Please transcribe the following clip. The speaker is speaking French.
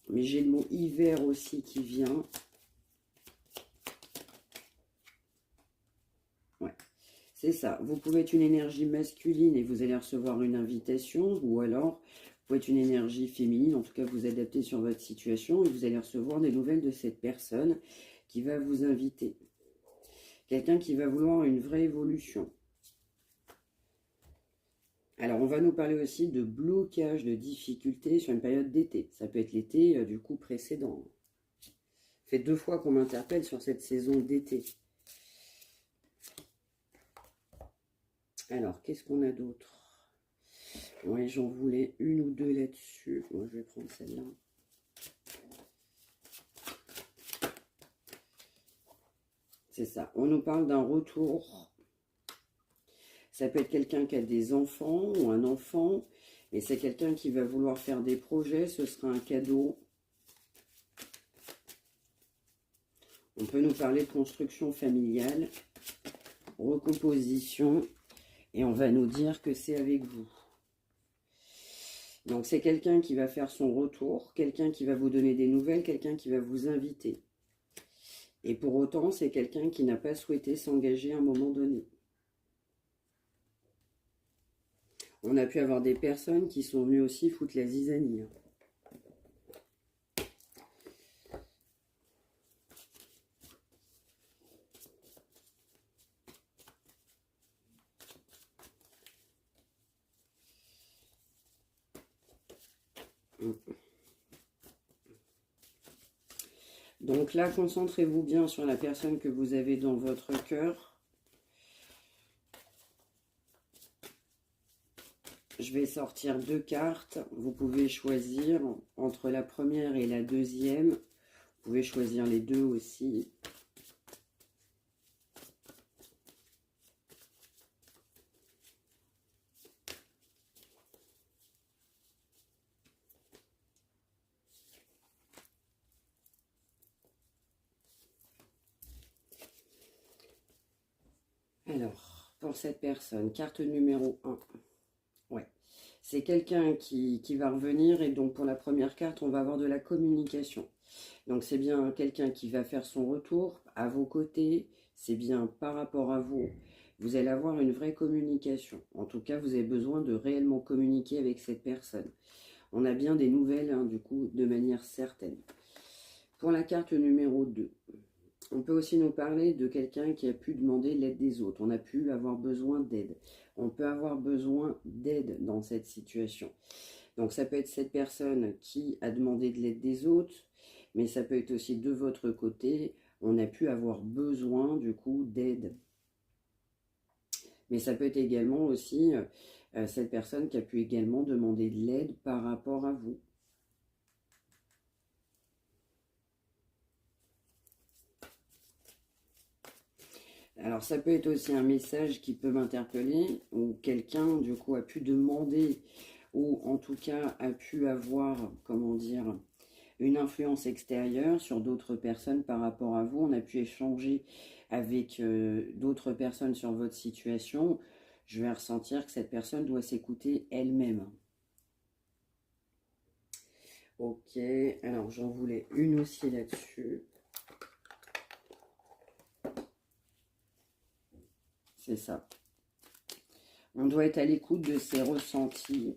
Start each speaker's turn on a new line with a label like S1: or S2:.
S1: Mais j'ai le mot hiver aussi qui vient. Ouais, c'est ça. Vous pouvez être une énergie masculine et vous allez recevoir une invitation. Ou alors, vous pouvez être une énergie féminine. En tout cas, vous adaptez sur votre situation et vous allez recevoir des nouvelles de cette personne qui va vous inviter. Quelqu'un qui va vouloir une vraie évolution. Alors, on va nous parler aussi de blocage, de difficultés sur une période d'été. Ça peut être l'été du coup précédent. Ça fait 2 fois qu'on m'interpelle sur cette saison d'été. Alors, qu'est-ce qu'on a d'autre? Oui, j'en voulais une ou deux là-dessus. Moi, je vais prendre celle-là. C'est ça. On nous parle d'un retour. Ça peut être quelqu'un qui a des enfants ou un enfant. Et c'est quelqu'un qui va vouloir faire des projets. Ce sera un cadeau. On peut nous parler de construction familiale, recomposition. Et on va nous dire que c'est avec vous. Donc c'est quelqu'un qui va faire son retour, quelqu'un qui va vous donner des nouvelles, quelqu'un qui va vous inviter. Et pour autant, c'est quelqu'un qui n'a pas souhaité s'engager à un moment donné. On a pu avoir des personnes qui sont venues aussi foutre la zizanie. Donc là, concentrez-vous bien sur la personne que vous avez dans votre cœur. Je vais sortir 2 cartes. Vous pouvez choisir entre la première et la deuxième. Vous pouvez choisir les deux aussi. Alors, pour cette personne, carte numéro 1. Ouais. C'est quelqu'un qui va revenir et donc pour la première carte, on va avoir de la communication. Donc c'est bien quelqu'un qui va faire son retour à vos côtés, c'est bien par rapport à vous. Vous allez avoir une vraie communication. En tout cas, vous avez besoin de réellement communiquer avec cette personne. On a bien des nouvelles, hein, du coup, de manière certaine. Pour la carte numéro 2, on peut aussi nous parler de quelqu'un qui a pu demander l'aide des autres. On a pu avoir besoin d'aide. On peut avoir besoin d'aide dans cette situation. Donc ça peut être cette personne qui a demandé de l'aide des autres, mais ça peut être aussi de votre côté. On a pu avoir besoin du coup d'aide. Mais ça peut être également aussi cette personne qui a pu également demander de l'aide par rapport à vous. Alors ça peut être aussi un message qui peut m'interpeller, ou quelqu'un du coup a pu demander, ou en tout cas a pu avoir, comment dire, une influence extérieure sur d'autres personnes par rapport à vous. On a pu échanger avec d'autres personnes sur votre situation. Je vais ressentir que cette personne doit s'écouter elle-même. Ok, alors j'en voulais une aussi là-dessus. C'est ça. On doit être à l'écoute de ses ressentis.